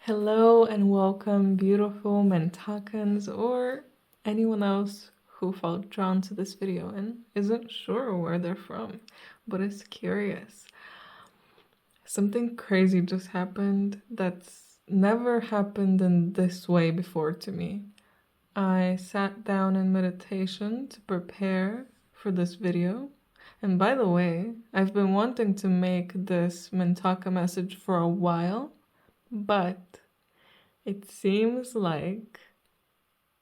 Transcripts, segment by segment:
Hello and welcome, beautiful Mintakans, or anyone else who felt drawn to this video and isn't sure where they're from, but is curious. Something crazy just happened that's never happened in this way before to me. I sat down in meditation to prepare for this video. And by the way, I've been wanting to make this Mintaka message for a while, but it seems like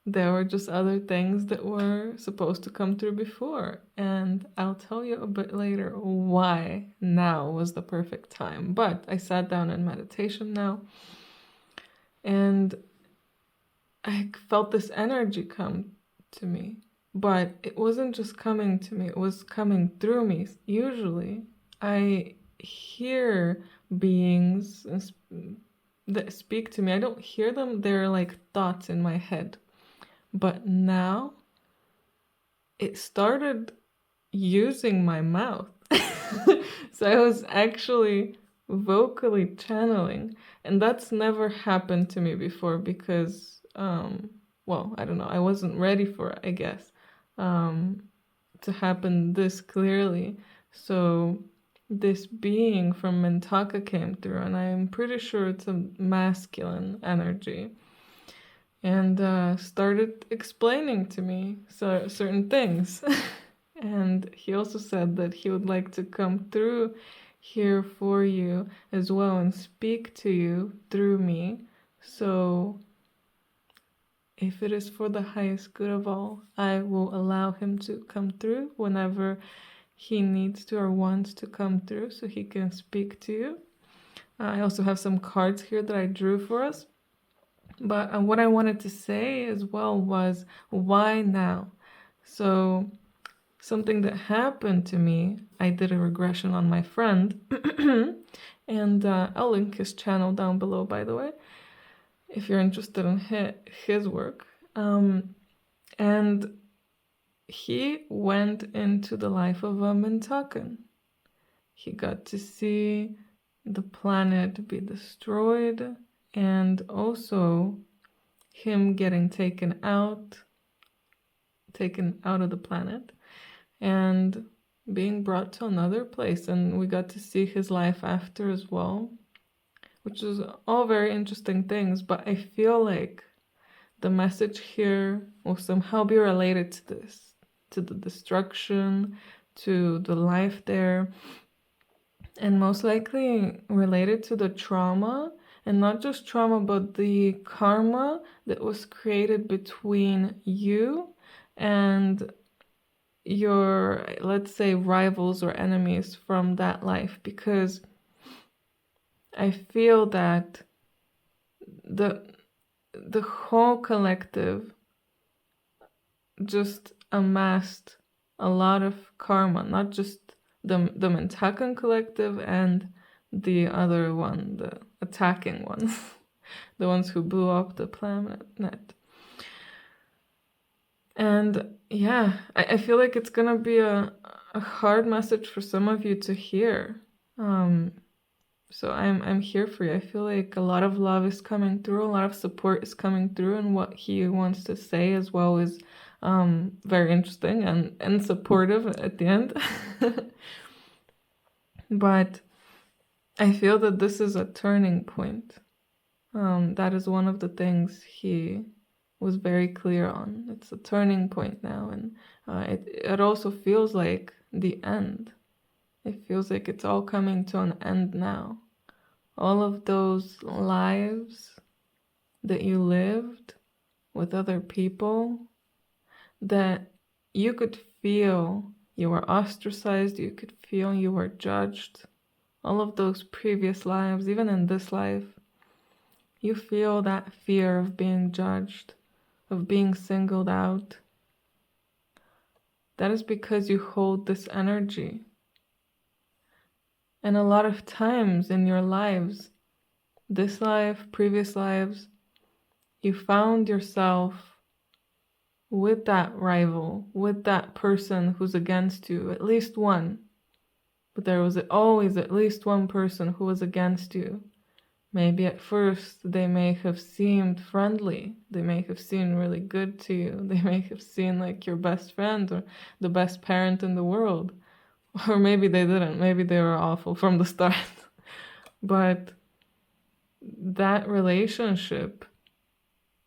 there were just other things that were supposed to come through before. And I'll tell you a bit later why now was the perfect time. But I sat down in meditation now and I felt this energy come to me. But it wasn't just coming to me, it was coming through me. Usually I hear beings that speak to me. I don't hear them, they're like thoughts in my head. But now it started using my mouth. So I was actually vocally channeling, and that's never happened to me before because well, I don't know, I wasn't ready for it, I guess, to happen this clearly. So this being from Mintaka came through, and I'm pretty sure it's a masculine energy, and started explaining to me certain things. And he also said that he would like to come through here for you as well and speak to you through me. So if it is for the highest good of all, I will allow him to come through whenever he needs to or wants to come through so he can speak to you. I also have some cards here that I drew for us. But what I wanted to say as well was, why now? So something that happened to me, I did a regression on my friend, and I'll link his channel down below, by the way, if you're interested in his work. And he went into the life of a Mintakan. He got to see the planet be destroyed, and also him getting taken out of the planet and being brought to another place. And we got to see his life after as well, which is all very interesting things. But I feel like the message here will somehow be related to this, to the destruction, to the life there, and most likely related to the trauma. And not just trauma, but the karma that was created between you and your, let's say, rivals or enemies from that life. Because I feel that the whole collective just amassed a lot of karma, not just the Mintakan collective and the other one, the attacking ones, the ones who blew up the planet. And yeah, I feel like it's gonna be a hard message for some of you to hear. So I'm here for you. I feel like a lot of love is coming through, a lot of support is coming through, and what he wants to say as well is very interesting and supportive at the end. But I feel that this is a turning point. That is one of the things he was very clear on. It's a turning point now, and it also feels like the end. It feels like it's all coming to an end now. All of those lives that you lived with other people, that you could feel you were ostracized, you could feel you were judged. All of those previous lives, even in this life, you feel that fear of being judged, of being singled out. That is because you hold this energy. And a lot of times in your lives, this life, previous lives, you found yourself with that rival, with that person who's against you, at least one. But there was always at least one person who was against you. Maybe at first they may have seemed friendly. They may have seemed really good to you. They may have seemed like your best friend or the best parent in the world. Or maybe they didn't. Maybe they were awful from the start. But that relationship,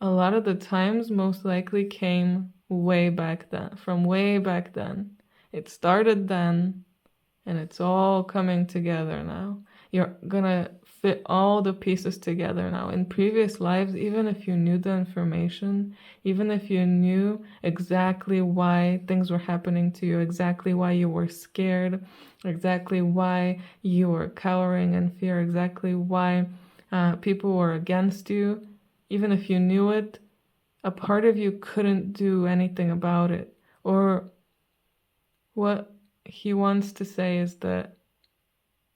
a lot of the times, most likely came way back then, from way back then. It started then, and it's all coming together now. You're gonna fit all the pieces together now. In previous lives, even if you knew the information, even if you knew exactly why things were happening to you, exactly why you were scared, exactly why you were cowering in fear, exactly why people were against you, even if you knew it, a part of you couldn't do anything about it. Or what he wants to say is that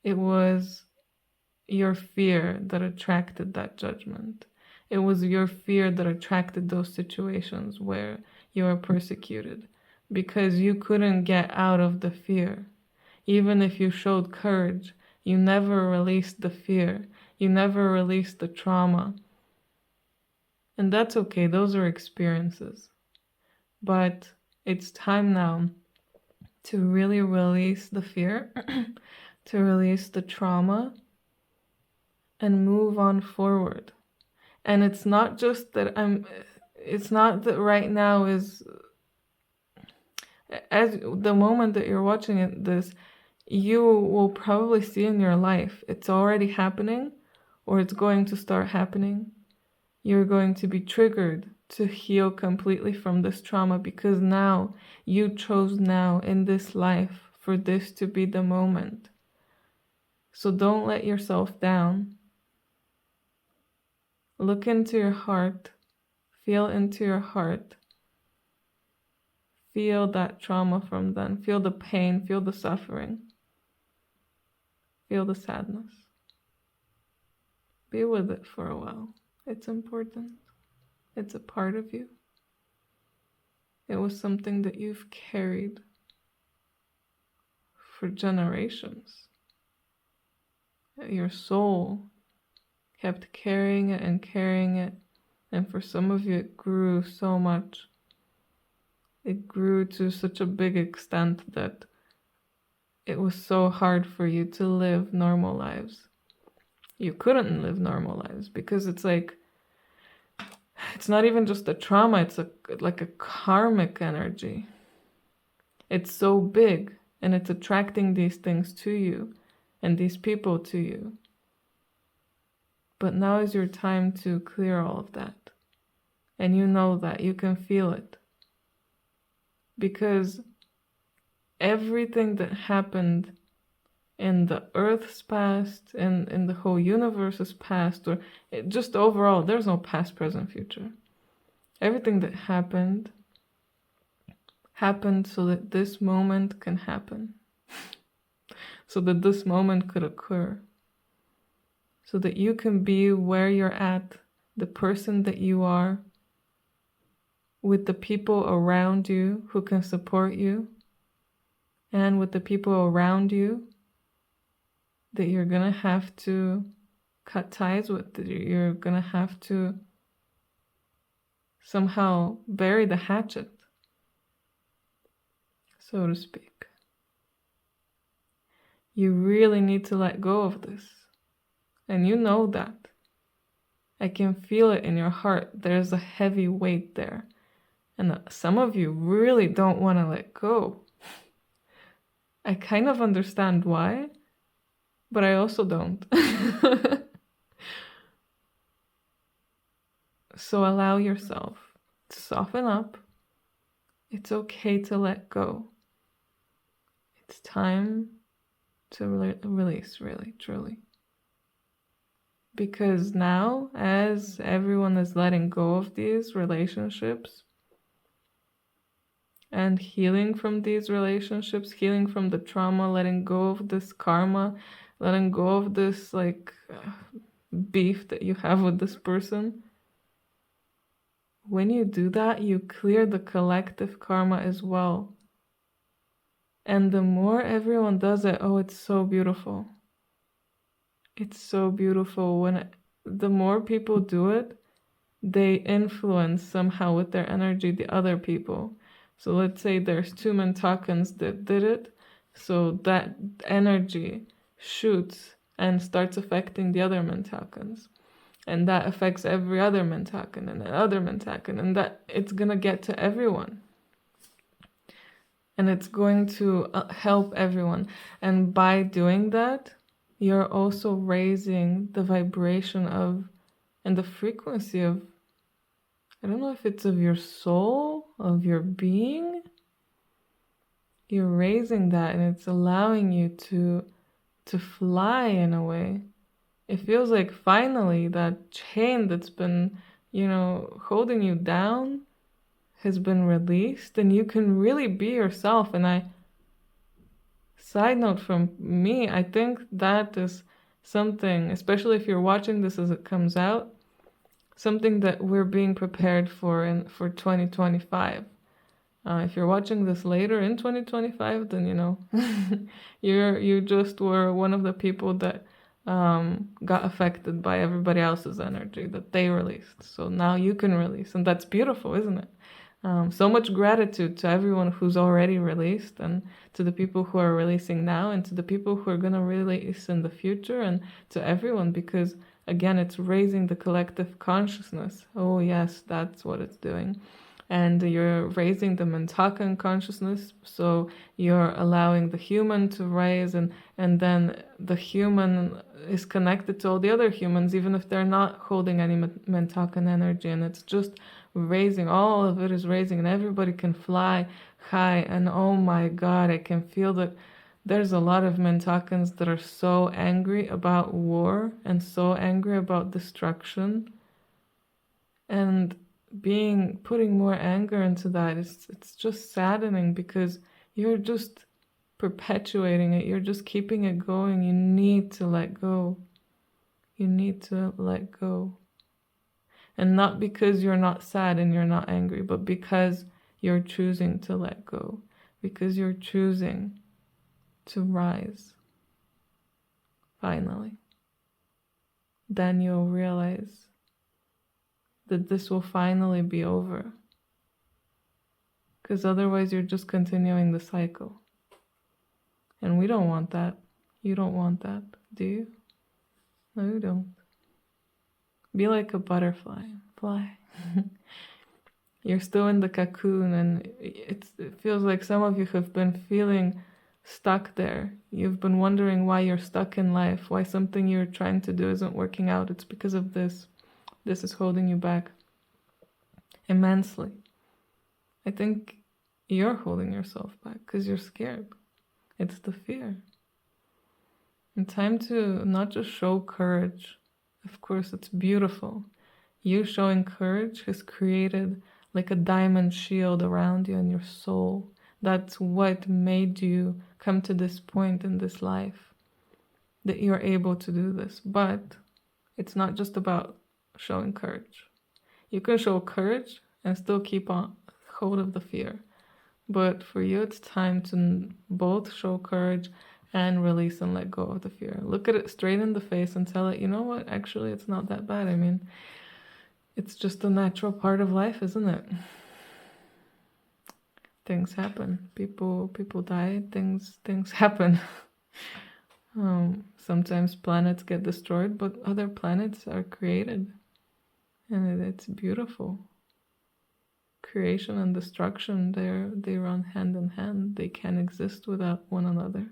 it was your fear that attracted that judgment. It was your fear that attracted those situations where you were persecuted, because you couldn't get out of the fear. Even if you showed courage, you never released the fear. You never released the trauma. And that's okay, those are experiences. But it's time now to really release the fear, to release the trauma, and move on forward. And it's not just that it's not that right now is, as the moment that you're watching this, you will probably see in your life, it's already happening, or it's going to start happening. You're going to be triggered to heal completely from this trauma, because now you chose now in this life for this to be the moment. So don't let yourself down. Look into your heart, feel into your heart, feel that trauma from then, feel the pain, feel the suffering, feel the sadness. Be with it for a while. It's important. It's a part of you. It was something that you've carried for generations. Your soul kept carrying it and carrying it, and for some of you it grew so much. It grew to such a big extent that it was so hard for you to live normal lives. You couldn't live normal lives because it's like, it's not even just a trauma, it's like a karmic energy. It's so big, and it's attracting these things to you and these people to you. But now is your time to clear all of that. And you know that, you can feel it. Because everything that happened in the Earth's past, and in the whole universe's past, or just overall, there's no past, present, future. Everything that happened so that this moment can happen. So that this moment could occur. So that you can be where you're at, the person that you are, with the people around you who can support you, and with the people around you that you're gonna have to cut ties with, that you're gonna have to somehow bury the hatchet, so to speak. You really need to let go of this. And you know that. I can feel it in your heart. There's a heavy weight there. And some of you really don't want to let go. I kind of understand why, but I also don't. So allow yourself to soften up. It's okay to let go. It's time to release, really, truly. Because now, as everyone is letting go of these relationships and healing from these relationships, healing from the trauma, letting go of this karma, letting go of this beef that you have with this person, when you do that, you clear the collective karma as well. And the more everyone does it, oh, it's so beautiful. It's so beautiful when the more people do it, they influence somehow with their energy the other people. So let's say there's 2 Mintakans that did it, so that energy shoots and starts affecting the other Mintakans. And that affects every other Mintakan and another Mintakan, and that it's gonna get to everyone. And it's going to help everyone. And by doing that, you're also raising the vibration of and the frequency of, I don't know if it's of your soul, of your being. You're raising that, and it's allowing you to fly in a way. It feels like finally that chain that's been, holding you down has been released, and you can really be yourself. And side note from me, I think that is something, especially if you're watching this as it comes out, something that we're being prepared for for 2025. If you're watching this later in 2025, then you just were one of the people that got affected by everybody else's energy that they released. So now you can release, and that's beautiful, isn't it? So much gratitude to everyone who's already released, and to the people who are releasing now, and to the people who are going to release in the future, and to everyone, because again, it's raising the collective consciousness. Oh yes, that's what it's doing. And you're raising the Mintakan consciousness, so you're allowing the human to rise, and then the human is connected to all the other humans, even if they're not holding any Mintakan energy, and it's just raising, all of it is raising, and everybody can fly high. And oh my God, I can feel that there's a lot of Mintakans that are so angry about war and so angry about destruction, and putting more anger into that, it's just saddening, because you're just perpetuating it, you're just keeping it going. You need to let go. You need to let go. And not because you're not sad and you're not angry, but because you're choosing to let go, because you're choosing to rise. Finally, then you'll realize that this will finally be over. Because otherwise you're just continuing the cycle. And we don't want that. You don't want that, do you? No, you don't. Be like a butterfly. Fly. You're still in the cocoon, and it feels like some of you have been feeling stuck there. You've been wondering why you're stuck in life, why something you're trying to do isn't working out. It's because of this. This is holding you back immensely. I think you're holding yourself back because you're scared. It's the fear. And time to not just show courage. Of course, it's beautiful. You showing courage has created like a diamond shield around you and your soul. That's what made you come to this point in this life, that you're able to do this. But it's not just about showing courage. You can show courage and still keep on hold of the fear. But for you, it's time to both show courage and release and let go of the fear. Look at it straight in the face and tell it, you know what, actually, it's not that bad. I mean, it's just a natural part of life, isn't it? Things happen. People die. Things happen. Sometimes planets get destroyed, but other planets are created. And it's beautiful. Creation and destruction, they run hand in hand. They can't exist without one another.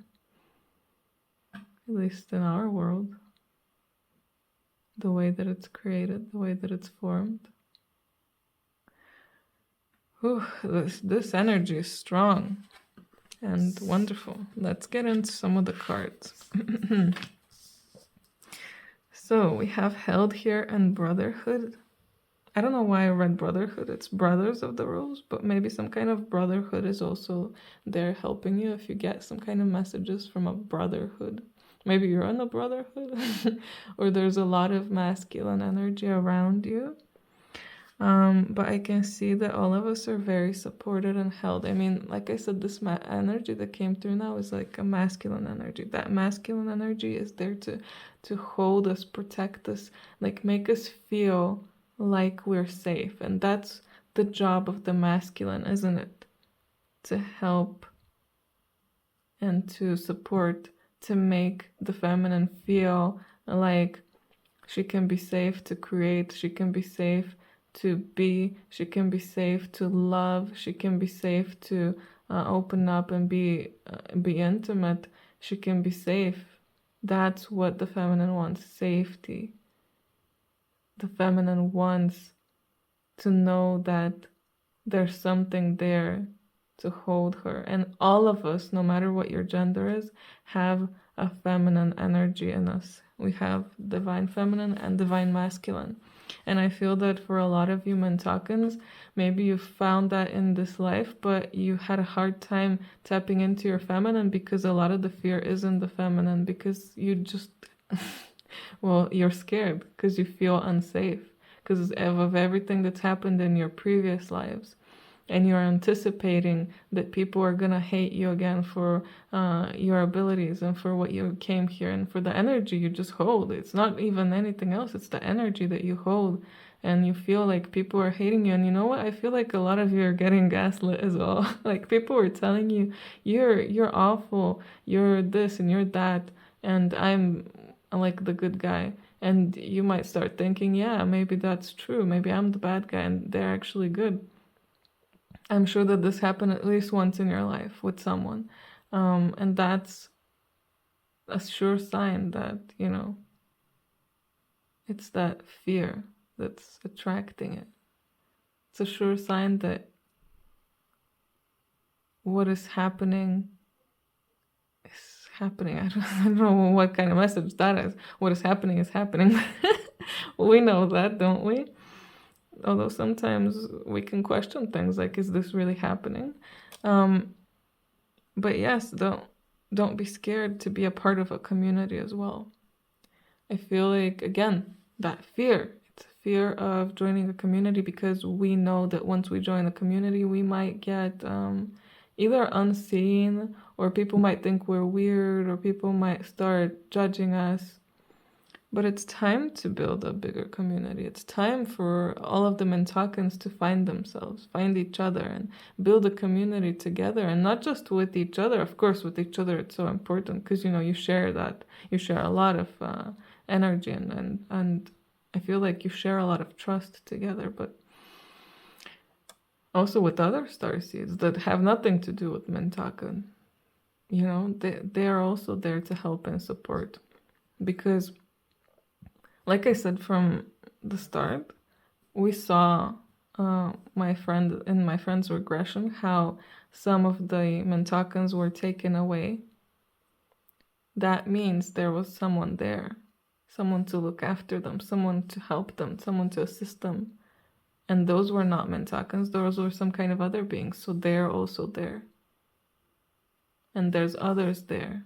At least in our world. The way that it's created, the way that it's formed. Whew, this energy is strong and wonderful. Let's get into some of the cards. So we have held here and brotherhood. I don't know why I read brotherhood. It's brothers of the rose, but maybe some kind of brotherhood is also there helping you if you get some kind of messages from a brotherhood. Maybe you're in a brotherhood or there's a lot of masculine energy around you. But I can see that all of us are very supported and held. I mean, like I said, this energy that came through now is like a masculine energy. That masculine energy is there to to hold us, protect us, like make us feel like we're safe. And that's the job of the masculine, isn't it? To help and to support, to make the feminine feel like she can be safe to create, she can be safe to be, she can be safe to love, she can be safe to open up and be intimate, she can be safe. That's what the feminine wants, safety. The feminine wants to know that there's something there to hold her. And all of us, no matter what your gender is, have a feminine energy in us. We have divine feminine and divine masculine. And I feel that for a lot of you Mintakans, maybe you found that in this life, but you had a hard time tapping into your feminine because a lot of the fear is in the feminine, because you just, well, you're scared because you feel unsafe because of everything that's happened in your previous lives. And you're anticipating that people are gonna hate you again for your abilities and for what you came here and for the energy you just hold. It's not even anything else, it's the energy that you hold, and you feel like people are hating you. And you know what, I feel like a lot of you are getting gaslit as well. Like people are telling you, you're awful, you're this and you're that, and I'm like the good guy. And you might start thinking, yeah, maybe that's true, maybe I'm the bad guy and they're actually good. I'm sure that this happened at least once in your life with someone. And that's a sure sign that, you know, it's that fear that's attracting it. It's a sure sign that what is happening is happening. I don't know what kind of message that is. What is happening is happening. We know that, don't we? Although sometimes we can question things like, is this really happening? But yes, don't be scared to be a part of a community as well. I feel like, again, that fear, it's fear of joining a community, because we know that once we join the community, we might get either unseen, or people might think we're weird, or people might start judging us. But it's time to build a bigger community. It's time for all of the Mintakans to find themselves, find each other, and build a community together. And not just with each other. Of course, with each other it's so important, because, you know, you share that. You share a lot of energy, and I feel like you share a lot of trust together. But also with other starseeds that have nothing to do with Mintakan. You know, they are also there to help and support. Because like I said from the start, we saw my friend's regression, how some of the Mintakans were taken away. That means there was someone there, someone to look after them, someone to help them, someone to assist them. And those were not Mintakans, those were some kind of other beings, so they're also there. And there's others there.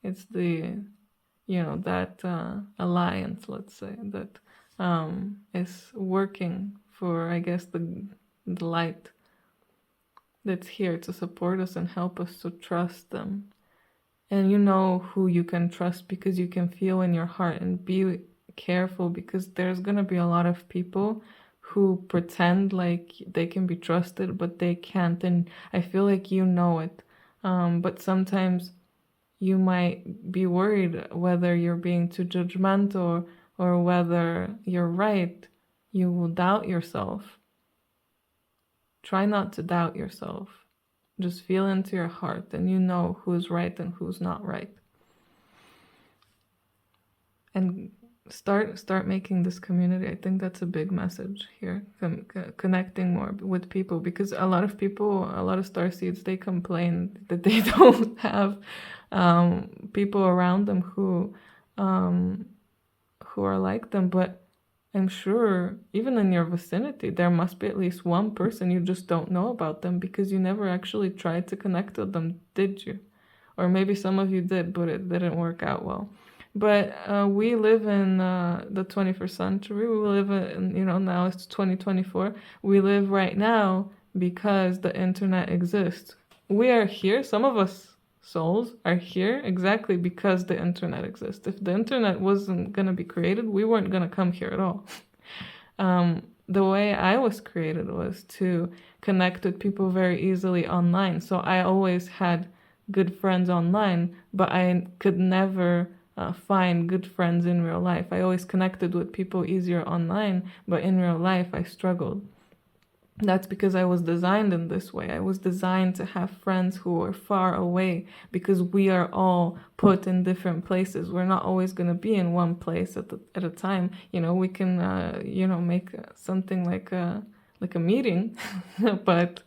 It's the, you know, that alliance, let's say, that is working for, I guess, the light that's here to support us and help us to trust them. And you know who you can trust, because you can feel in your heart. And be careful, because there's gonna be a lot of people who pretend like they can be trusted, but they can't. And I feel like you know it, but sometimes you might be worried whether you're being too judgmental or whether you're right. You will doubt yourself. Try not to doubt yourself. Just feel into your heart, and you know who's right and who's not right. And start making this community. I think that's a big message here. Connecting more with people, because a lot of people, a lot of starseeds, they complain that they don't have people around them who are like them. But I'm sure even in your vicinity there must be at least one person you just don't know about them, because you never actually tried to connect with them, did you? Or maybe some of you did, but it didn't work out well. But we live in the 21st century. We live in, you know, now it's 2024. We live right now because the internet exists. We are here. Some of us souls are here exactly because the internet exists. If the internet wasn't going to be created, we weren't going to come here at all. The way I was created was to connect with people very easily online. So I always had good friends online, but I could never find good friends in real life. I always connected with people easier online, but in real life I struggled. That's because I was designed in this way. I was designed to have friends who are far away because we are all put in different places. We're not always going to be in one place at a time. We can, make something like a meeting, but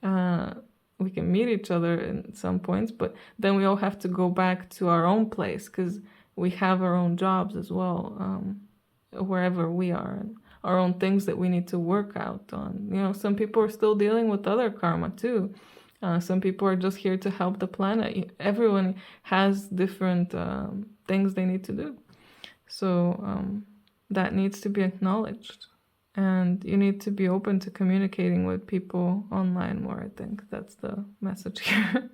we can meet each other in some points. But then we all have to go back to our own place because we have our own jobs as well, wherever we are. Our own things that we need to work out on. Some people are still dealing with other karma too. Some people are just here to help the planet. Everyone has different things they need to do. So that needs to be acknowledged. And you need to be open to communicating with people online more, I think. That's the message here.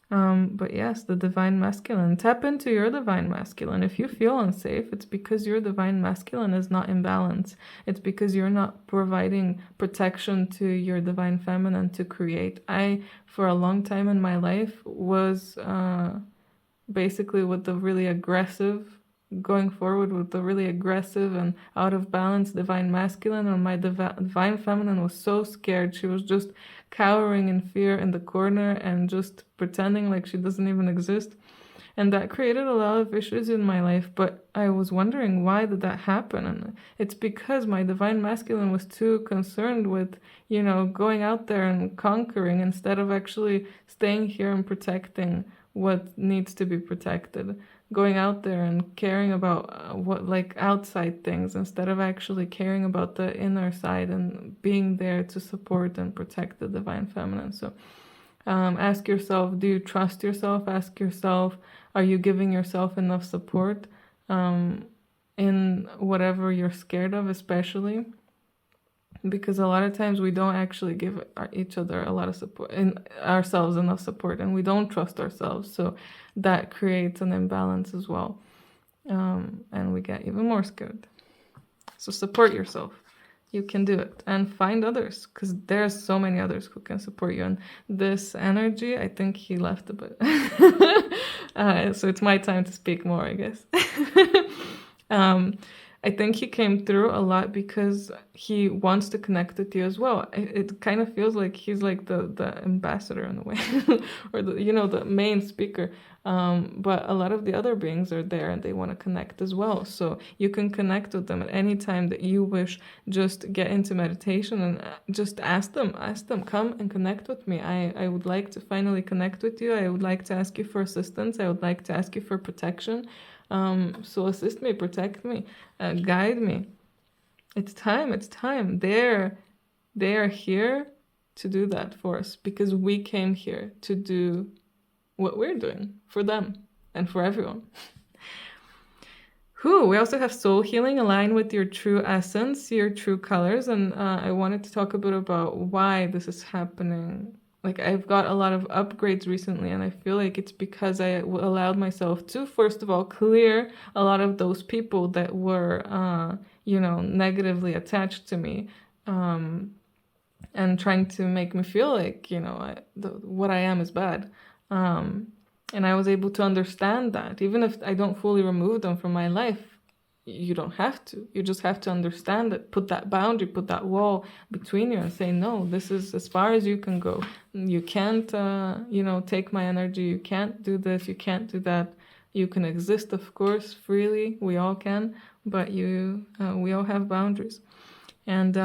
But yes, the divine masculine. Tap into your divine masculine. If you feel unsafe, it's because your divine masculine is not in balance. It's because you're not providing protection to your divine feminine to create. I, for a long time in my life, was basically with the really aggressive, going forward with the really aggressive and out of balance divine masculine, and my divine feminine was so scared. She was just cowering in fear in the corner and just pretending like she doesn't even exist. And that created a lot of issues in my life, but I was wondering, why did that happen? And it's because my divine masculine was too concerned with, going out there and conquering instead of actually staying here and protecting what needs to be protected. Going out there and caring about outside things instead of actually caring about the inner side and being there to support and protect the divine feminine. So ask yourself, do you trust yourself? Ask yourself, are you giving yourself enough support in whatever you're scared of, especially? Because a lot of times we don't actually give each other a lot of support, in ourselves enough support, and we don't trust ourselves. So that creates an imbalance as well. And we get even more scared. So support yourself. You can do it. And find others, because there's so many others who can support you. And this energy, I think he left a bit. So it's my time to speak more, I guess. I think he came through a lot because he wants to connect with you as well. It kind of feels like he's like the ambassador in a way, or the main speaker. But a lot of the other beings are there and they want to connect as well. So you can connect with them at any time that you wish. Just get into meditation and just ask them, come and connect with me. I would like to finally connect with you. I would like to ask you for assistance. I would like to ask you for protection. So assist me, protect me, guide me. It's time. They are here to do that for us because we came here to do what we're doing for them and for everyone. We also have soul healing, align with your true essence, your true colors. And I wanted to talk a bit about why this is happening. Like, I've got a lot of upgrades recently, and I feel like it's because I allowed myself to, first of all, clear a lot of those people that were, negatively attached to me, and trying to make me feel like, what I am is bad. And I was able to understand that, even if I don't fully remove them from my life. You don't have to. You just have to understand it. Put that boundary, put that wall between you and say, no, this is as far as you can go. You can't, take my energy. You can't do this. You can't do that. You can exist, of course, freely. We all can. But we all have boundaries. And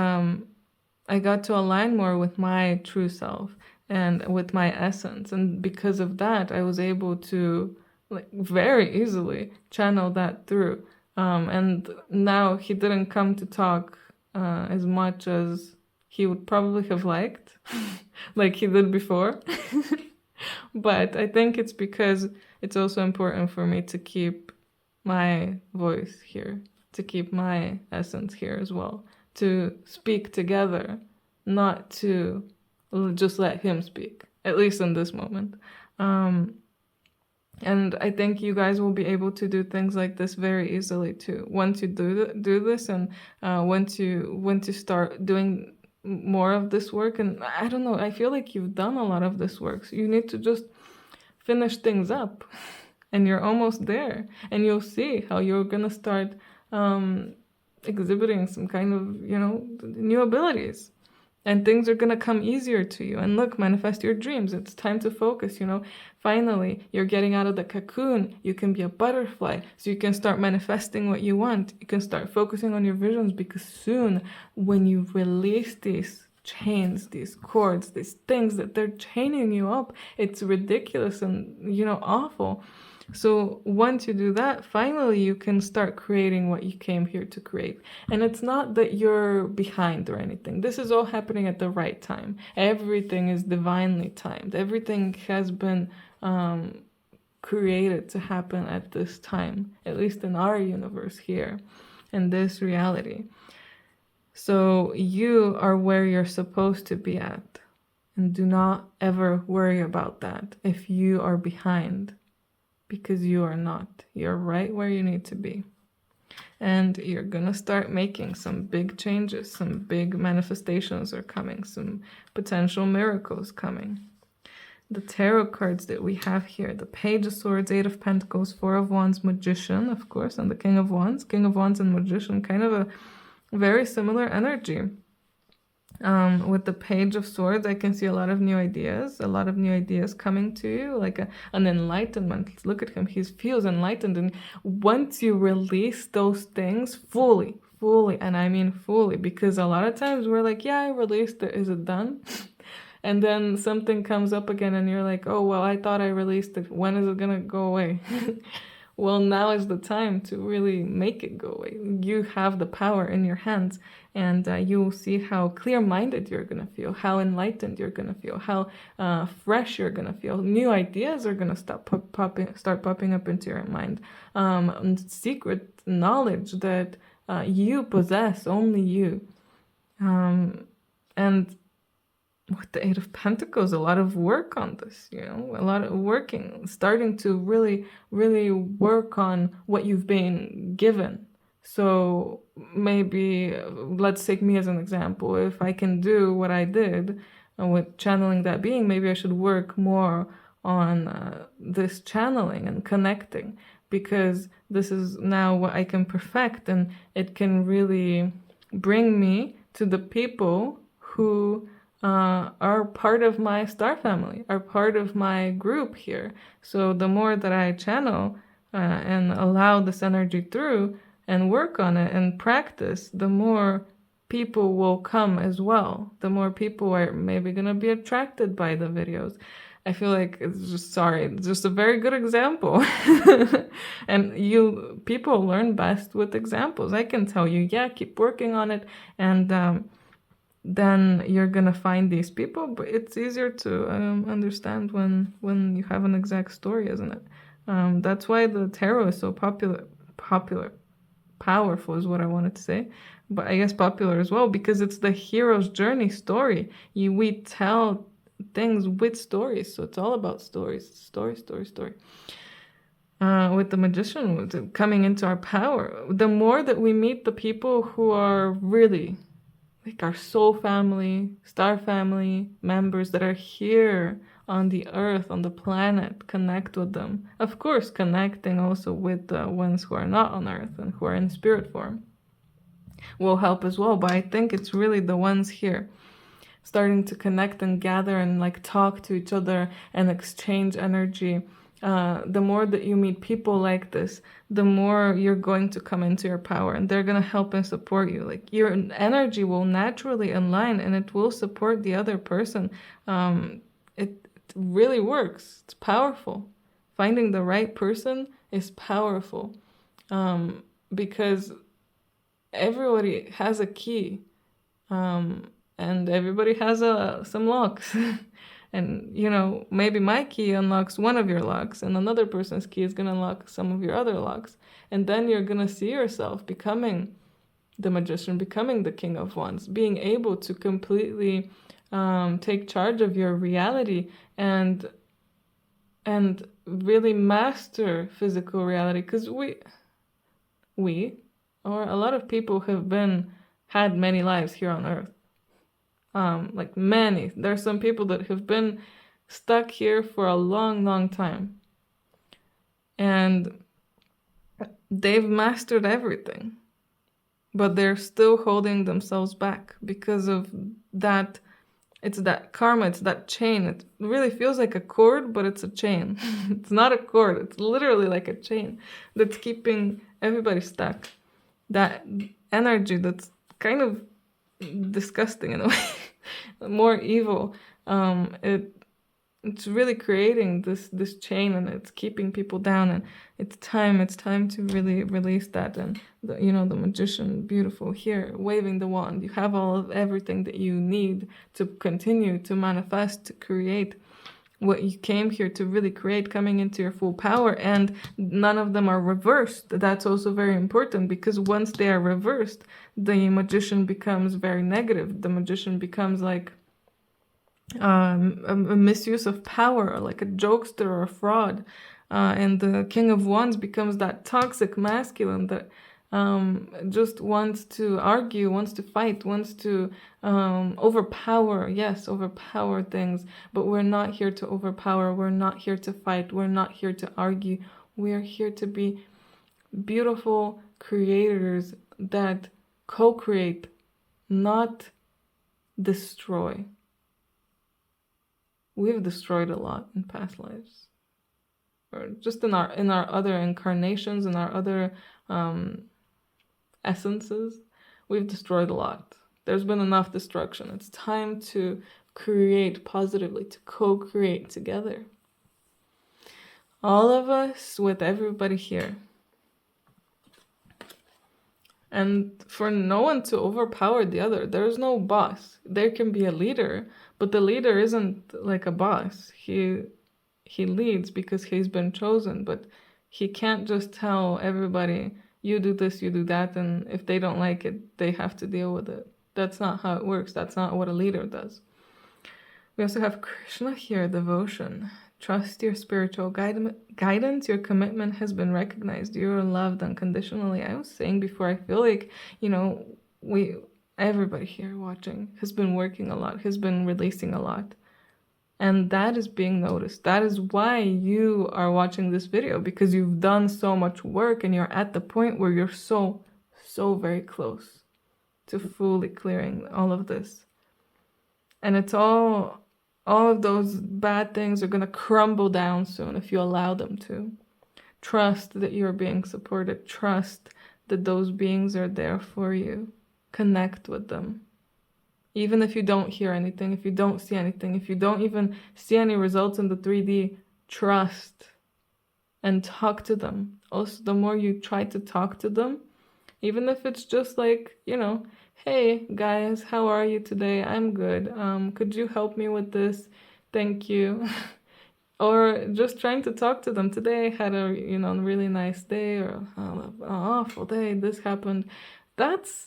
I got to align more with my true self and with my essence. And because of that, I was able to very easily channel that through. And now he didn't come to talk as much as he would probably have liked, like he did before. But I think it's because it's also important for me to keep my voice here, to keep my essence here as well, to speak together, not to just let him speak, at least in this moment. And I think you guys will be able to do things like this very easily too. Once you do this, and once you start doing more of this work, and I don't know, I feel like you've done a lot of this work. So you need to just finish things up, and you're almost there. And you'll see how you're gonna start exhibiting some kind of, new abilities. And things are going to come easier to you. And look, manifest your dreams. It's time to focus, Finally, you're getting out of the cocoon. You can be a butterfly. So you can start manifesting what you want. You can start focusing on your visions, because soon, when you release these chains, these cords, these things that they're chaining you up, it's ridiculous and, awful. So once you do that, finally you can start creating what you came here to create. And it's not that you're behind or anything. This is all happening at the right time. Everything is divinely timed. Everything has been created to happen at this time, at least in our universe here, in this reality. So you are where you're supposed to be at. And do not ever worry about that if you are behind. Because you are not. You're right where you need to be. And you're gonna start making some big changes. Some big manifestations are coming. Some potential miracles coming. The tarot cards that we have here. The Page of Swords, Eight of Pentacles, Four of Wands, Magician, of course, and the King of Wands. King of Wands and Magician, kind of a very similar energy. With the Page of Swords, I can see a lot of new ideas coming to you, like an enlightenment. Look at him, he feels enlightened. And once you release those things fully, and I mean fully, because a lot of times we're like, yeah, I released it, is it done? And then something comes up again and you're like, oh, well, I thought I released it. When is it gonna go away? Well, now is the time to really make it go away. You have the power in your hands, and you will see how clear-minded you're going to feel, how enlightened you're going to feel, how fresh you're going to feel. New ideas are going to start popping up into your mind. Secret knowledge that you possess, only you. And with the Eight of Pentacles, a lot of work on this, a lot of working, starting to really, really work on what you've been given. So maybe, let's take me as an example. If I can do what I did with channeling that being, maybe I should work more on this channeling and connecting, because this is now what I can perfect, and it can really bring me to the people who are part of my star family, are part of my group here. So the more that I channel and allow this energy through and work on it and practice, the more people will come as well. The more people are maybe going to be attracted by the videos. I feel like it's just a very good example. And people learn best with examples. I can tell you, yeah, keep working on it, and then you're gonna find these people. But it's easier to understand when you have an exact story, isn't it? That's why the tarot is so powerful is what I wanted to say, but I guess popular as well, because it's the hero's journey story. We tell things with stories, so it's all about stories. Story. With the Magician coming into our power, the more that we meet the people who are really like our soul family, star family members that are here on the earth, on the planet, connect with them. Of course, connecting also with the ones who are not on earth and who are in spirit form will help as well. But I think it's really the ones here starting to connect and gather and like talk to each other and exchange energy. The more that you meet people like this, the more you're going to come into your power, and they're going to help and support you. Like your energy will naturally align, and it will support the other person. It really works. It's powerful. Finding the right person is powerful, because everybody has a key, and everybody has some locks. And, maybe my key unlocks one of your locks, and another person's key is going to unlock some of your other locks. And then you're going to see yourself becoming the Magician, becoming the King of Wands, being able to completely take charge of your reality and and really master physical reality, because we or a lot of people have had many lives here on earth. Like many. There's some people that have been stuck here for a long time, and they've mastered everything, but they're still holding themselves back because of that. It's that karma, it's that chain. It really feels like a cord, but it's a chain. It's not a cord, it's literally like a chain that's keeping everybody stuck. That energy that's kind of disgusting in a way, more evil. It's really creating this chain, and it's keeping people down, and it's time to really release that. And the magician, beautiful, here waving the wand, you have everything that you need to continue to manifest, to create what you came here to really create, coming into your full power. And none of them are reversed. That's also very important, because once they are reversed, the magician becomes very negative. The magician becomes like a misuse of power, like a jokester or a fraud, and the King of Wands becomes that toxic masculine that just wants to argue, wants to fight, wants to overpower things. But we're not here to overpower, we're not here to fight, we're not here to argue. We are here to be beautiful creators that co-create, not destroy. We've destroyed a lot in past lives, or just in our other incarnations, in our other essences. We've destroyed a lot. There's been enough destruction. It's time to create positively, to co-create together. All of us, with everybody here. And for no one to overpower the other. There's no boss. There can be a leader, but the leader isn't like a boss. He leads because he's been chosen, but he can't just tell everybody, you do this, you do that, and if they don't like it, they have to deal with it. That's not how it works. That's not what a leader does. We also have Krishna here, devotion. Trust your spiritual guidance. Your commitment has been recognized. You are loved unconditionally. I was saying before, I feel like, everybody here watching has been working a lot, has been releasing a lot. And that is being noticed. That is why you are watching this video, because you've done so much work and you're at the point where you're so very close to fully clearing all of this. And it's all of those bad things are going to crumble down soon if you allow them to. Trust that you're being supported. Trust that those beings are there for you. Connect with them. Even if you don't hear anything, if you don't see anything, if you don't even see any results in the 3D, trust and talk to them. Also, the more you try to talk to them, even if it's just like, hey guys, how are you today? I'm good. Could you help me with this? Thank you. Or just trying to talk to them. Today I had a really nice day, or an awful day. This happened. That's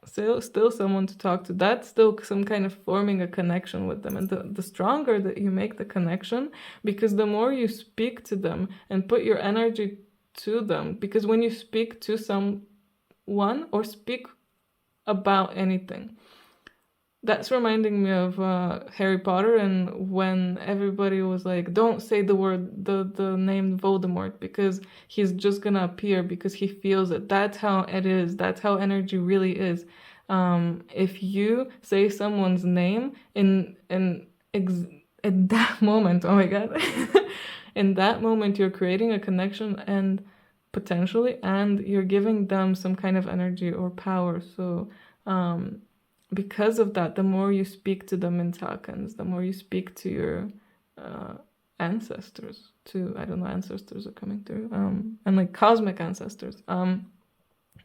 still someone to talk to. That's still some kind of forming a connection with them. And the stronger that you make the connection, because the more you speak to them and put your energy to them, because when you speak to someone or speak about anything, that's reminding me of Harry Potter, and when everybody was like, don't say the name Voldemort, because he's just gonna appear because he feels it. That's how it is. That's how energy really is. If you say someone's name in that moment, oh my god, in that moment you're creating a connection, and potentially, and you're giving them some kind of energy or power. So because of that, the more you speak to the Mintakans, the more you speak to your ancestors, ancestors are coming through, and like cosmic ancestors,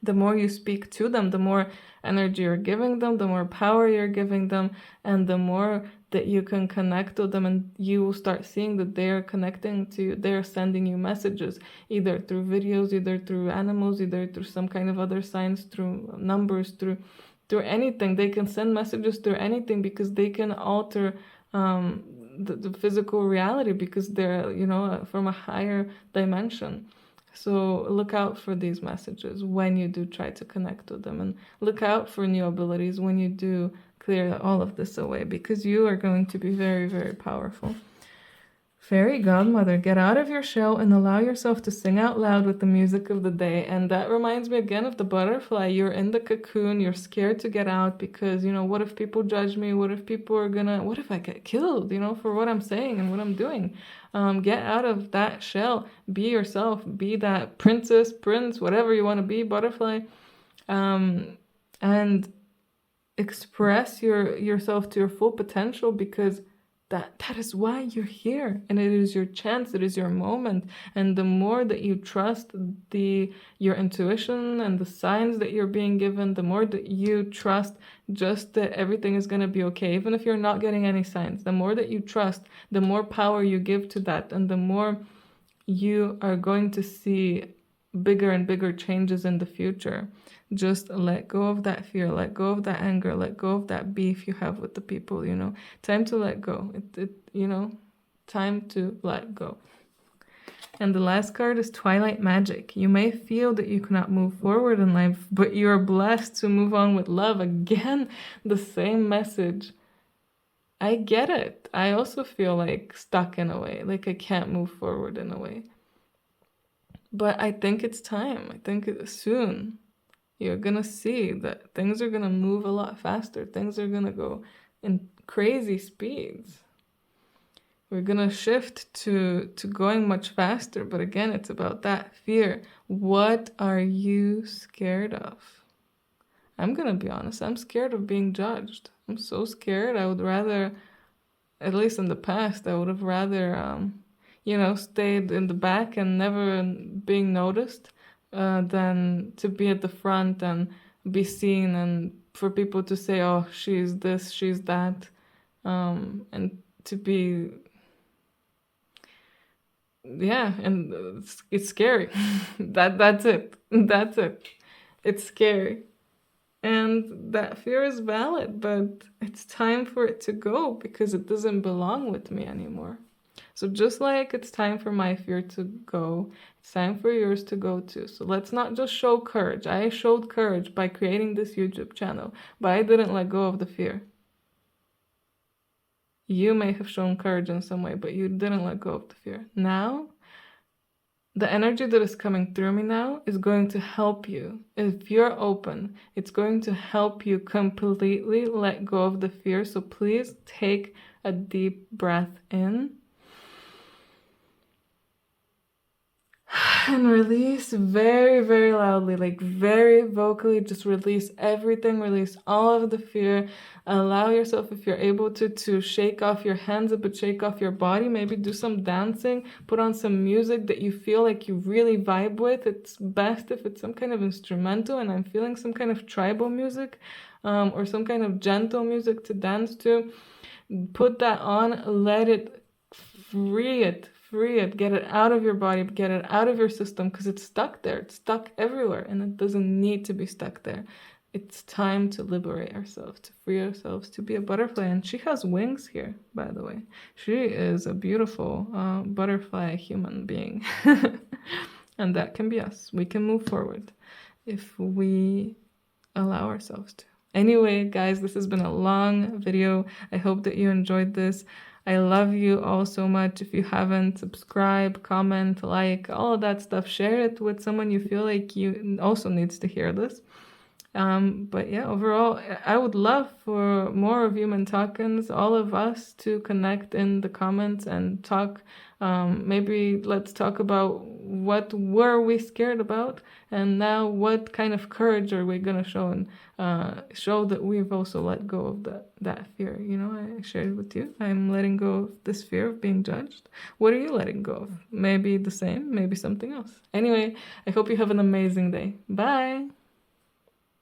the more you speak to them, the more energy you're giving them, the more power you're giving them, and the more that you can connect with them, and you will start seeing that they're connecting to you, they're sending you messages, either through videos, either through animals, either through some kind of other signs, through numbers, through anything. They can send messages through anything, because they can alter the physical reality, because they're, you know, from a higher dimension. So look out for these messages when you do try to connect with them, and look out for new abilities when you do clear all of this away, because you are going to be very, very powerful. Fairy godmother, get out of your shell and allow yourself to sing out loud with the music of the day. And that reminds me again of the butterfly. You're in the cocoon, you're scared to get out because, you know, what if people judge me? What if people are gonna, what if I get killed, you know, for what I'm saying and what I'm doing? Get out of that shell, be yourself, be that princess, prince, whatever you want to be, butterfly, and express yourself to your full potential, because that is why you're here, and it is your chance, it is your moment. And the more that you trust your intuition and the signs that you're being given, the more that you trust just that everything is going to be okay, even if you're not getting any signs, the more that you trust, the more power you give to that, and the more you are going to see bigger and bigger changes in the future. Just let go of that fear, let go of that anger, let go of that beef you have with the people, you know. Time to let go. You know, time to let go. And the last card is Twilight Magic. You may feel that you cannot move forward in life, but you are blessed to move on with love. Again, the same message. I get it. I also feel like stuck in a way, like I can't move forward in a way. But I think it's time. I think soon you're gonna see that things are gonna move a lot faster. Things are gonna go in crazy speeds. We're gonna shift to going much faster. But again, it's about that fear. What are you scared of? I'm gonna be honest, I'm scared of being judged. I'm so scared. I would rather, at least in the past, I would have rather you know, stayed in the back and never being noticed, than to be at the front and be seen, and for people to say, oh, she's this, she's that, and to be, yeah, and it's scary. That's it. That's it. It's scary. And that fear is valid, but it's time for it to go, because it doesn't belong with me anymore. So just like it's time for my fear to go, it's time for yours to go too. So let's not just show courage. I showed courage by creating this YouTube channel, but I didn't let go of the fear. You may have shown courage in some way, but you didn't let go of the fear. Now, the energy that is coming through me now is going to help you. If you're open, it's going to help you completely let go of the fear. So please take a deep breath in. And release very, very loudly, like very vocally. Just release everything, release all of the fear. Allow yourself, if you're able to shake off your hands, but shake off your body. Maybe do some dancing, put on some music that you feel like you really vibe with. It's best if it's some kind of instrumental, and I'm feeling some kind of tribal music, or some kind of gentle music to dance to. Put that on, let it free it, get it out of your body, get it out of your system, because it's stuck there. It's stuck everywhere, and it doesn't need to be stuck there. It's time to liberate ourselves, to free ourselves, to be a butterfly. And she has wings here, by the way. She is a beautiful butterfly human being. And that can be us. We can move forward if we allow ourselves to. Anyway, guys, this has been a long video. I hope that you enjoyed this. I love you all so much. If you haven't, subscribe, comment, like, all of that stuff. Share it with someone you feel like you also needs to hear this. But yeah, overall, I would love for more of you Mintakans, all of us, to connect in the comments and talk. Maybe let's talk about what were we scared about, and now what kind of courage are we gonna show, and show that we've also let go of that fear. You know, I shared with you, I'm letting go of this fear of being judged. What are you letting go of? Maybe the same, maybe something else. Anyway, I hope you have an amazing day. Bye.